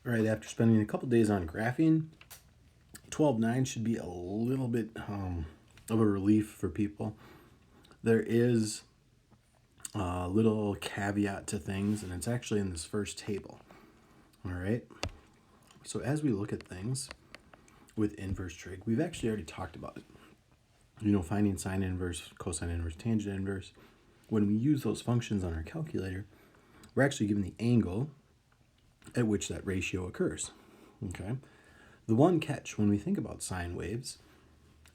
All right, after spending a couple days on graphing, 12.9 should be a little bit of a relief for people. There is a little caveat to things, and it's actually in this first table. All right, so as we look at things with inverse trig, we've actually already talked about it. Finding sine inverse, cosine inverse, tangent inverse. When we use those functions on our calculator, we're actually given the angle at which that ratio occurs. Okay. The one catch when we think about sine waves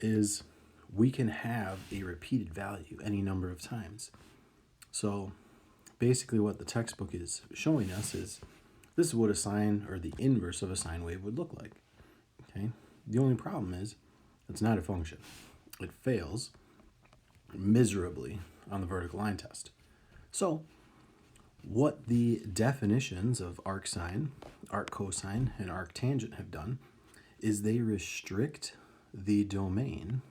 is we can have a repeated value any number of times. So basically what the textbook is showing us is this is what a sine or the inverse of a sine wave would look like. Okay. The only problem is it's not a function. It fails miserably on the vertical line test. So what the definitions of arcsine, arccosine, and arctangent have done is they restrict the domain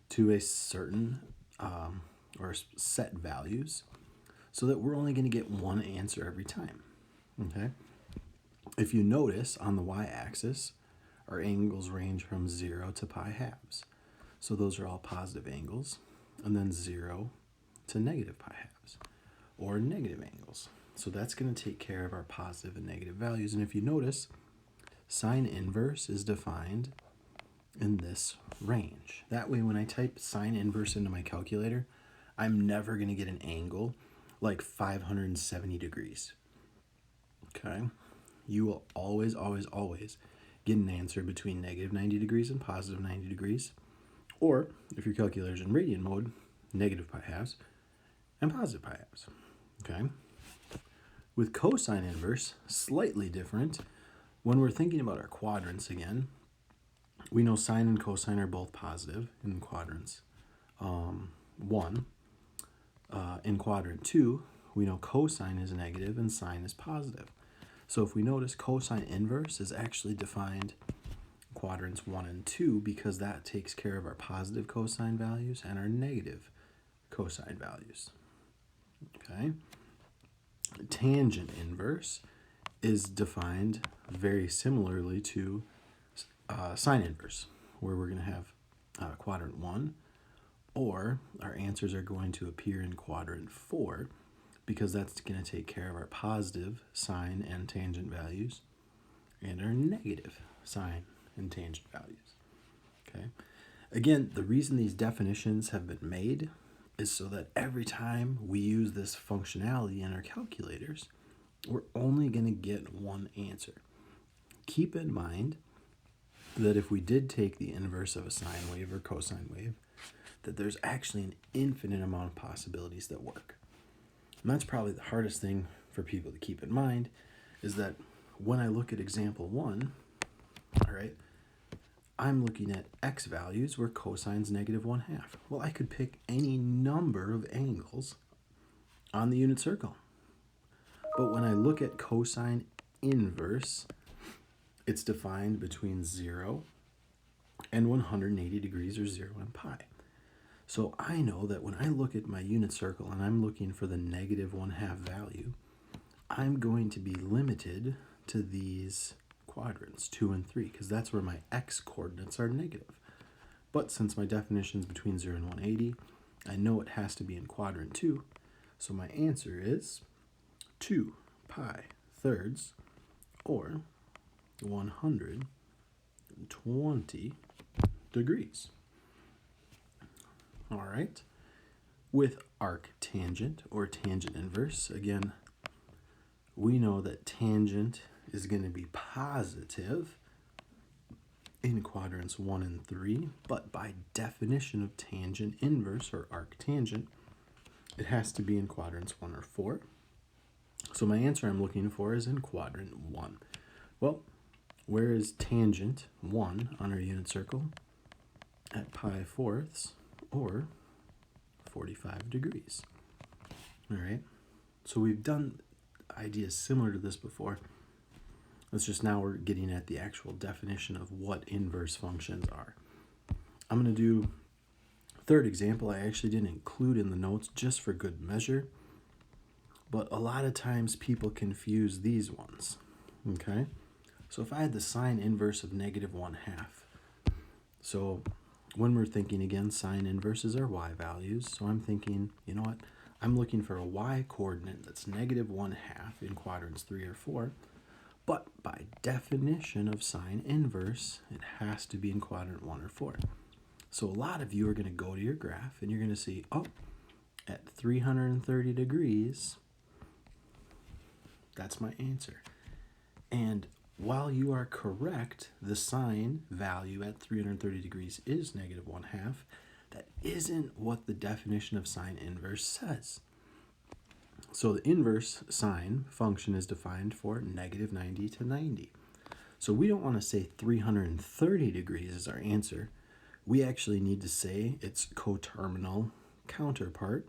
to a certain or set values so that we're only going to get one answer every time. Okay? If you notice on the y-axis, our angles range from 0 to pi halves. So those are all positive angles, and then 0 to negative pi halves, or negative angles. So that's going to take care of our positive and negative values. And if you notice, sine inverse is defined in this range. That way, when I type sine inverse into my calculator, I'm never going to get an angle like 570 degrees. Okay? You will always, always, always get an answer between negative 90 degrees and positive 90 degrees. Or, if your calculator's in radian mode, negative pi halves and positive pi halves. Okay? With cosine inverse, slightly different. When we're thinking about our quadrants again, we know sine and cosine are both positive in quadrants 1. In quadrant 2, we know cosine is negative and sine is positive. So if we notice, cosine inverse is actually defined quadrants 1 and 2 because that takes care of our positive cosine values and our negative cosine values. Okay? Tangent inverse is defined very similarly to sine inverse, where we're going to have quadrant 1, or our answers are going to appear in quadrant 4 because that's going to take care of our positive sine and tangent values and our negative sine and tangent values. Okay. Again, the reason these definitions have been made is so that every time we use this functionality in our calculators, we're only going to get one answer. Keep in mind that if we did take the inverse of a sine wave or cosine wave, that there's actually an infinite amount of possibilities that work. And that's probably the hardest thing for people to keep in mind, is that when I look at example 1, all right, I'm looking at x values where cosine's negative 1/2. Well, I could pick any number of angles on the unit circle. But when I look at cosine inverse, it's defined between 0 and 180 degrees, or 0 and pi. So I know that when I look at my unit circle and I'm looking for the negative 1/2 value, I'm going to be limited to these quadrants 2 and 3 because that's where my x coordinates are negative. But since my definition is between 0 and 180, I know it has to be in quadrant 2. So my answer is 2 pi thirds, or 120 degrees. All right. With arctangent or tangent inverse, again, we know that tangent is going to be positive in quadrants 1 and 3, but by definition of tangent inverse or arctangent, it has to be in quadrants 1 or 4. So my answer I'm looking for is in quadrant 1. Well, where is tangent 1 on our unit circle? At pi fourths, or 45 degrees. All right, so we've done ideas similar to this before. It's just now we're getting at the actual definition of what inverse functions are. I'm going to do third example. I actually didn't include in the notes just for good measure, but a lot of times people confuse these ones. Okay, So if I had the sine inverse of -1/2, so when we're thinking again, sine inverses are y values. So I'm thinking, you know what? I'm looking for a y coordinate that's -1/2 in quadrants 3 or 4. But by definition of sine inverse, it has to be in quadrant 1 or 4. So a lot of you are going to go to your graph and you're going to see, oh, at 330 degrees, that's my answer. And while you are correct, the sine value at 330 degrees is -1/2. That isn't what the definition of sine inverse says. So the inverse sine function is defined for -90 to 90. So we don't want to say 330 degrees is our answer. We actually need to say its coterminal counterpart,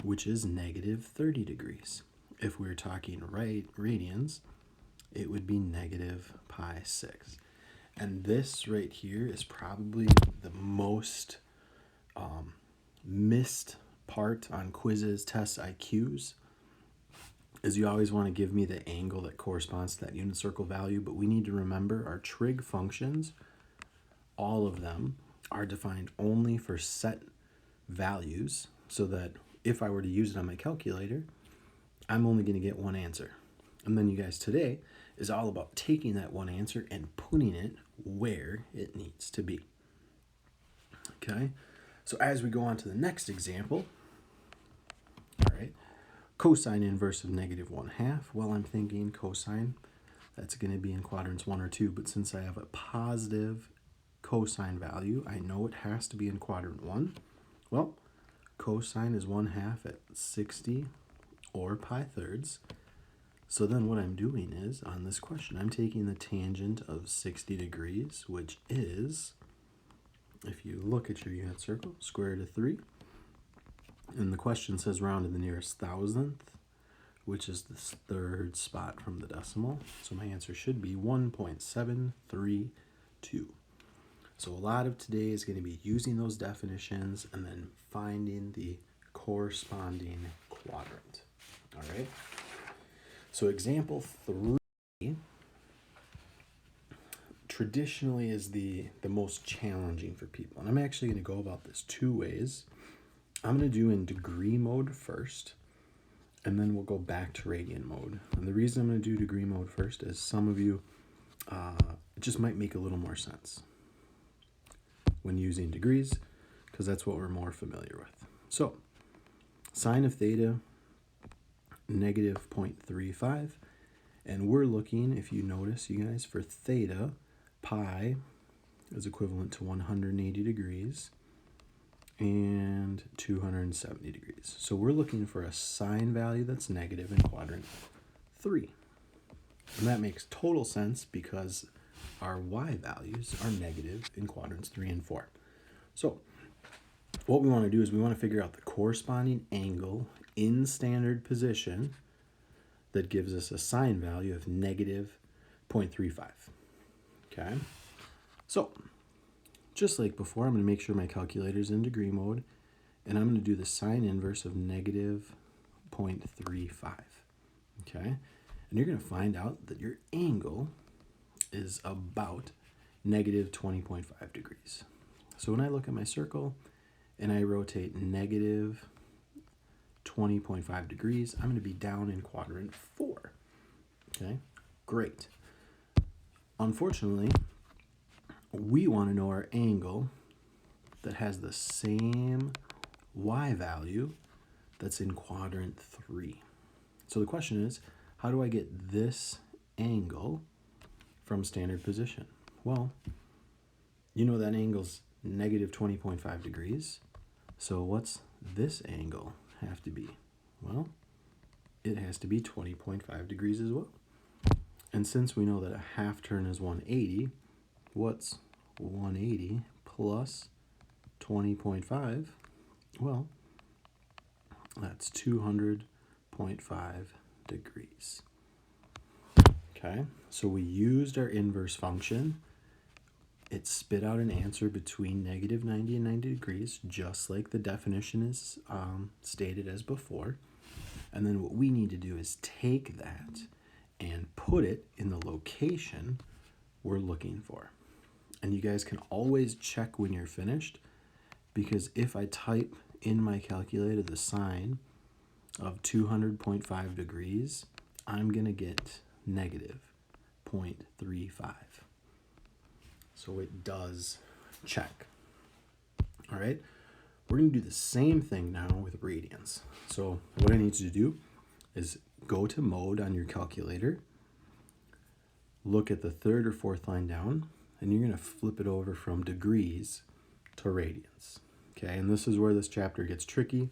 which is -30 degrees. If we were talking radians, it would be -pi6. And this right here is probably the most missed part on quizzes, tests, IQs, is you always want to give me the angle that corresponds to that unit circle value, but we need to remember our trig functions, all of them, are defined only for set values, so that if I were to use it on my calculator, I'm only going to get one answer. And then you guys, today is all about taking that one answer and putting it where it needs to be. Okay, so as we go on to the next example, all right, cosine inverse of -1/2. Well, I'm thinking cosine, that's going to be in quadrants 1 or 2, but since I have a positive cosine value, I know it has to be in quadrant 1. Well, cosine is 1/2 at 60 or pi-thirds. So then what I'm doing is, on this question, I'm taking the tangent of 60 degrees, which is, if you look at your unit circle, square root of 3. And the question says round to the nearest thousandth, which is the third spot from the decimal. So my answer should be 1.732. So a lot of today is going to be using those definitions and then finding the corresponding quadrant. All right. So example 3 traditionally is the most challenging for people. And I'm actually going to go about this 2 ways. I'm going to do in degree mode first, and then we'll go back to radian mode. And the reason I'm going to do degree mode first is some of you, it just might make a little more sense when using degrees, because that's what we're more familiar with. So sine of theta, -0.35. And we're looking, if you notice, you guys, for theta, pi is equivalent to 180 degrees and 270 degrees. So we're looking for a sine value that's negative in quadrant 3. And that makes total sense because our y values are negative in quadrants 3 and 4. So what we want to do is we want to figure out the corresponding angle in standard position that gives us a sine value of -0.35. Okay, so just like before, I'm going to make sure my calculator's in degree mode, and I'm going to do the sine inverse of -0.35. Okay, and you're going to find out that your angle is about -20.5 degrees. So when I look at my circle and I rotate -20.5 degrees, I'm going to be down in quadrant 4. Okay, great. Unfortunately, we want to know our angle that has the same y value that's in quadrant 3. So the question is, how do I get this angle from standard position? Well, you know that angle's -20.5 degrees. So what's this angle have to be? Well, it has to be 20.5 degrees as well. And since we know that a half turn is 180, what's 180 plus 20.5? Well, that's 200.5 degrees. Okay, so we used our inverse function. It spit out an answer between -90 and 90 degrees, just like the definition is stated as before. And then what we need to do is take that and put it in the location we're looking for. And you guys can always check when you're finished, because if I type in my calculator the sine of 200.5 degrees, I'm going to get negative 0.35. So it does check. All right, we're going to do the same thing now with radians. So what I need you to do is go to mode on your calculator, look at the third or fourth line down, and you're going to flip it over from degrees to radians. Okay, and this is where this chapter gets tricky,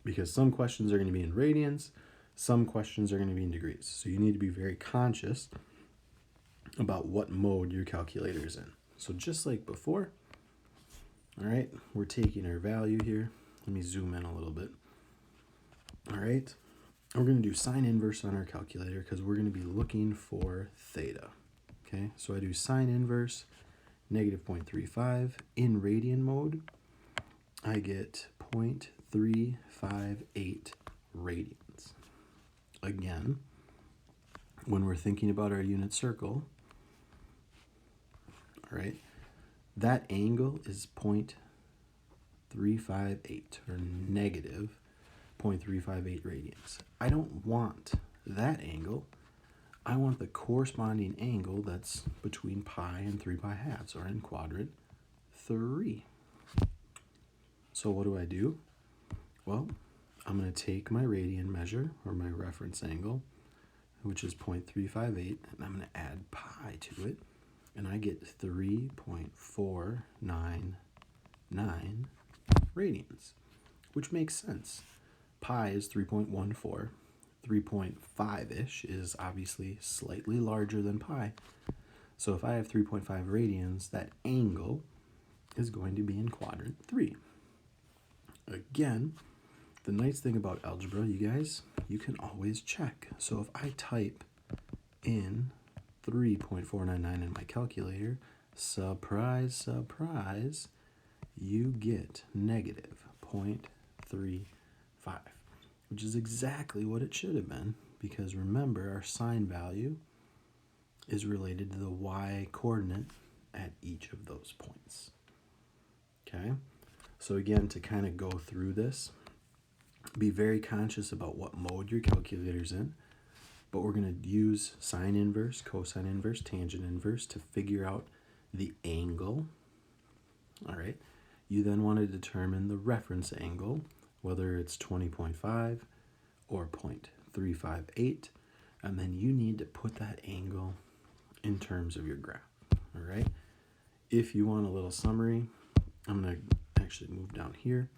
because some questions are going to be in radians, some questions are going to be in degrees. So you need to be very conscious about what mode your calculator is in. So just like before, all right, we're taking our value here. Let me zoom in a little bit. All right, we're going to do sine inverse on our calculator because we're going to be looking for theta. Okay, so I do sine inverse negative 0.35 in radian mode. I get 0.358 radians. Again, when we're thinking about our unit circle, all right, that angle is 0.358 or negative 0.358 radians. I don't want that angle. I want the corresponding angle that's between pi and 3 pi halves, or in quadrant 3. So what do? Well, I'm going to take my radian measure, or my reference angle, which is 0.358, and I'm going to add pi to it, and I get 3.499 radians, which makes sense. Pi is 3.14. 3.5-ish is obviously slightly larger than pi. So if I have 3.5 radians, that angle is going to be in quadrant 3. Again, the nice thing about algebra, you guys, you can always check. So if I type in 3.499 in my calculator, surprise, surprise, you get negative 0.35, which is exactly what it should have been, because remember, our sine value is related to the y coordinate at each of those points. Okay, so again, to kind of go through this, be very conscious about what mode your calculator's in, but we're going to use sine inverse, cosine inverse, tangent inverse to figure out the angle. All right, you then want to determine the reference angle, whether it's 20.5 or 0.358, and then you need to put that angle in terms of your graph. All right, if you want a little summary, I'm going to actually move down here.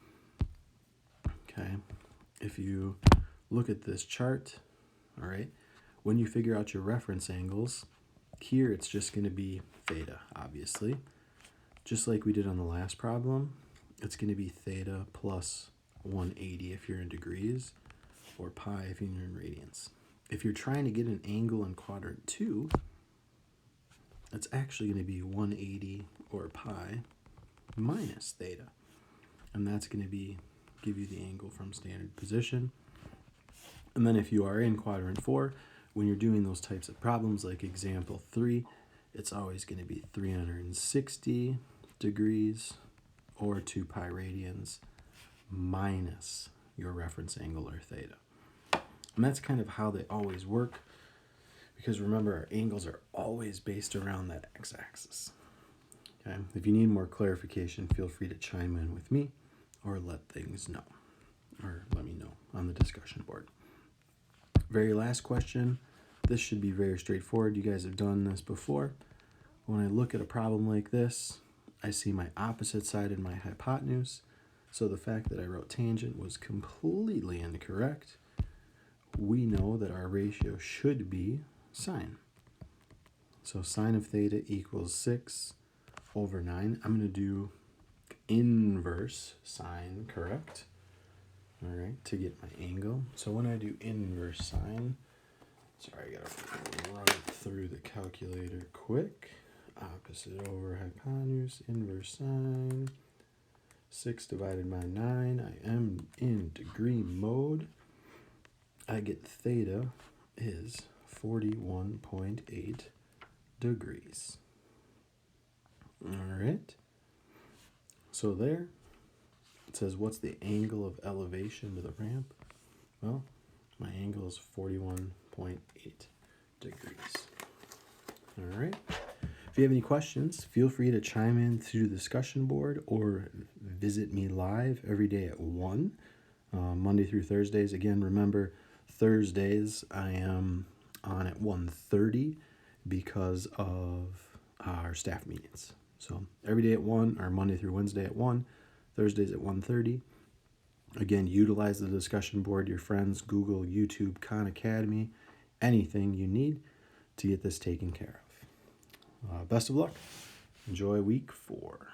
Okay, if you look at this chart, all right, when you figure out your reference angles, here it's just going to be theta, obviously. Just like we did on the last problem, it's going to be theta plus 180 if you're in degrees, or pi if you're in radians. If you're trying to get an angle in quadrant 2, it's actually going to be 180 or pi minus theta. And that's going to give you the angle from standard position. And then if you are in quadrant 4, when you're doing those types of problems like example 3, it's always going to be 360 degrees or 2 pi radians minus your reference angle, or theta. And that's kind of how they always work, because remember, our angles are always based around that x-axis. Okay? If you need more clarification, feel free to chime in with me or let things know, or let me know on the discussion board. Very last question. This should be very straightforward. You guys have done this before. When I look at a problem like this, I see my opposite side and my hypotenuse. So the fact that I wrote tangent was completely incorrect. We know that our ratio should be sine. So sine of theta equals 6 over 9. I'm going to do inverse sine, correct? All right, to get my angle. So when I do inverse sine, sorry, I got to run it through the calculator quick. Opposite over hypotenuse, inverse sine. 6 divided by 9. I am in degree mode. I get theta is 41.8 degrees. All right. So there, it says, what's the angle of elevation to the ramp? Well, my angle is 41.8 degrees. All right. If you have any questions, feel free to chime in through the discussion board or visit me live every day at 1, Monday through Thursdays. Again, remember, Thursdays I am on at 1:30 because of our staff meetings. So every day at 1, or Monday through Wednesday at 1, Thursdays at 1:30. Again, utilize the discussion board, your friends, Google, YouTube, Khan Academy, anything you need to get this taken care of. Best of luck. Enjoy week 4.